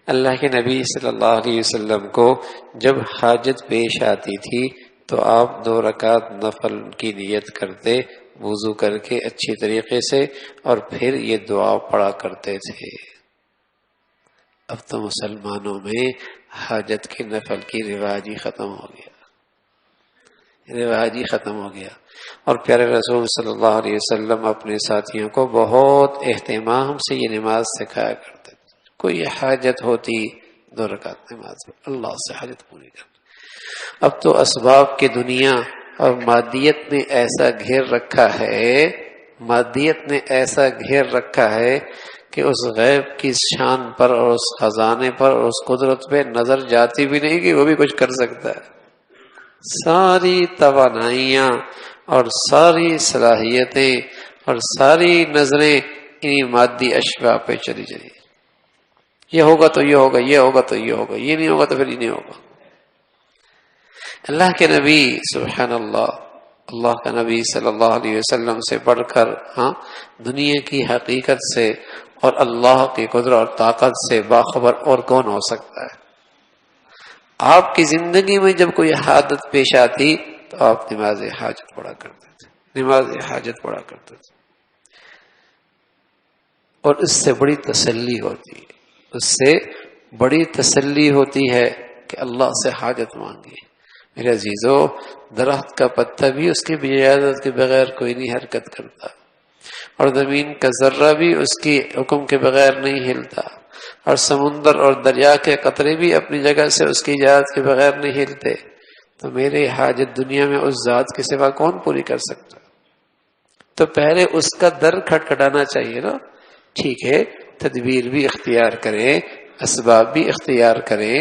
اللہ کے نبی صلی اللہ علیہ وسلم کو جب حاجت پیش آتی تھی تو آپ 2 رکعت نفل کی نیت کرتے، وضو کر کے اچھی طریقے سے، اور پھر یہ دعا پڑھا کرتے تھے۔ اب تو مسلمانوں میں حاجت کے نفل کی رواج ہی ختم ہو گیا، رواج ہی ختم ہو گیا۔ اور پیارے رسول صلی اللہ علیہ وسلم اپنے ساتھیوں کو بہت اہتمام سے یہ نماز سکھایا کرتے تھے۔ کوئی حاجت ہوتی 2 رکعت نماز میں اللہ سے حاجت پوری کرنا۔ اب تو اسباب کی دنیا اور مادیت نے ایسا گھیر رکھا ہے، مادیت نے ایسا گھیر رکھا ہے کہ اس غیب کی شان پر اور اس خزانے پر اور اس قدرت پہ نظر جاتی بھی نہیں کہ وہ بھی کچھ کر سکتا ہے۔ ساری توانائیاں اور ساری صلاحیتیں اور ساری نظریں انہی مادی اشیاء پہ چلی جائیں۔ یہ ہوگا تو یہ ہوگا، یہ ہوگا تو یہ ہوگا، یہ نہیں ہوگا تو پھر یہ نہیں ہوگا۔ اللہ کے نبی سبحان اللہ، اللہ کا نبی صلی اللہ علیہ وسلم سے بڑھ کر دنیا کی حقیقت سے اور اللہ کی قدرت اور طاقت سے باخبر اور کون ہو سکتا ہے؟ آپ کی زندگی میں جب کوئی حادث پیش آتی تو آپ نماز حاجت پڑھا کرتے تھے، نماز حاجت پڑھا کرتے تھے، اور اس سے بڑی تسلی ہوتی ہے، اس سے بڑی تسلی ہوتی ہے کہ اللہ سے حاجت مانگی۔ میرے عزیزو، درخت کا پتا بھی اس کی اجازت کے بغیر کوئی نہیں حرکت کرتا، اور زمین کا ذرہ بھی اس کی حکم کے بغیر نہیں ہلتا، اور سمندر اور دریا کے قطرے بھی اپنی جگہ سے اس کی اجازت کے بغیر نہیں ہلتے۔ تو میرے حاجت دنیا میں اس ذات کے سوا کون پوری کر سکتا؟ تو پہلے اس کا در کھٹکھٹانا چاہیے نا۔ ٹھیک ہے، تدبیر بھی اختیار کریں، اسباب بھی اختیار کریں،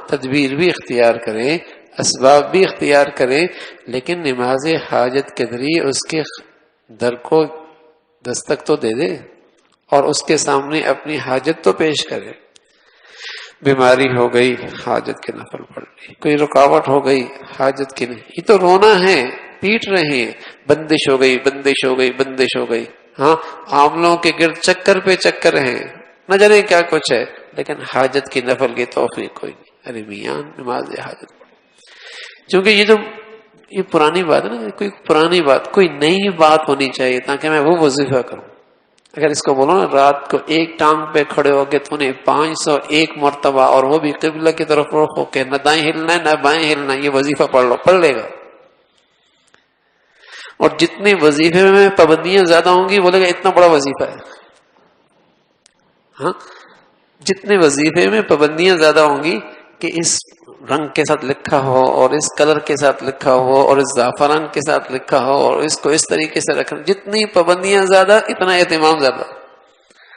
تدبیر بھی اختیار کریں، اسباب بھی اختیار کریں، لیکن نماز حاجت کے ذریعے اس کے در کو دستک تو دے دے اور اس کے سامنے اپنی حاجت تو پیش کرے۔ بیماری ہو گئی، حاجت کے نفل پڑھ لی، کوئی رکاوٹ ہو گئی، حاجت کی نہیں، یہ تو رونا ہے، پیٹ رہے ہیں، بندش ہو گئی، بندش ہو گئی، بندش ہو گئی، عاملوں کے گرد چکر پہ چکر ہیں، نہ جانے کیا کچھ ہے، لیکن حاجت کی نفل کی توفیق کوئی نہیں۔ ارے میاں نماز حاجت پڑھ، کیونکہ یہ پرانی بات ہے نا، کوئی پرانی بات، کوئی نئی بات ہونی چاہیے تاکہ میں وہ وظیفہ کروں۔ اگر اس کو بولو نا رات کو ایک ٹانگ پہ کھڑے ہو کے تو نے 501 مرتبہ، اور وہ بھی قبلہ کی طرف رخ ہو کے، نہ دائیں ہلنا ہے نہ بائیں ہلنا ہے، یہ وظیفہ پڑھ لو، پڑھ لے گا۔ اور جتنے وظیفے میں پابندیاں زیادہ ہوں گی بولے گا اتنا بڑا وظیفہ ہے۔ جتنے وظیفے میں پابندیاں زیادہ ہوں گی کہ اس رنگ کے ساتھ لکھا ہو اور اس کلر کے ساتھ لکھا ہو اور اس زعفران کے ساتھ لکھا ہو اور اس کو اس طریقے سے رکھنا، جتنی پابندیاں زیادہ اتنا اہتمام زیادہ۔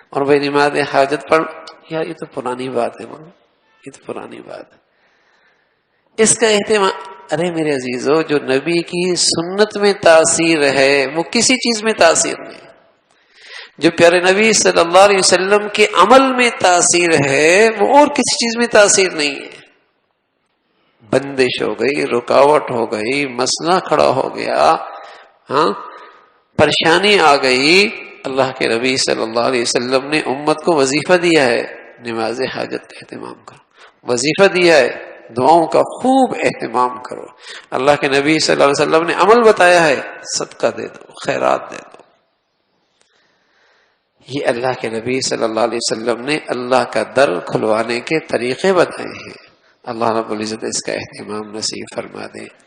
اور بھائی نماز حاجت پڑھ، یار یہ تو پرانی بات ہے، یہ تو پرانی بات ہے، اس کا اہتمام۔ ارے میرے عزیزو، جو نبی کی سنت میں تاثیر ہے وہ کسی چیز میں تاثیر نہیں، جو پیارے نبی صلی اللہ علیہ وسلم کے عمل میں تاثیر ہے وہ اور کسی چیز میں تاثیر نہیں ہے۔ بندش ہو گئی، رکاوٹ ہو گئی، مسئلہ کھڑا ہو گیا، پریشانی آ گئی، اللہ کے نبی صلی اللہ علیہ وسلم نے امت کو وظیفہ دیا ہے، نماز حاجت کا اہتمام کرو، وظیفہ دیا ہے، دعاؤں کا خوب اہتمام کرو۔ اللہ کے نبی صلی اللہ علیہ وسلم نے عمل بتایا ہے، صدقہ دے دو، خیرات دے دو۔ یہ اللہ کے نبی صلی اللہ علیہ وسلم نے اللہ کا در کھلوانے کے طریقے بتائے ہیں۔ اللہ رب العزت اس کا اہتمام نصیب فرما دے۔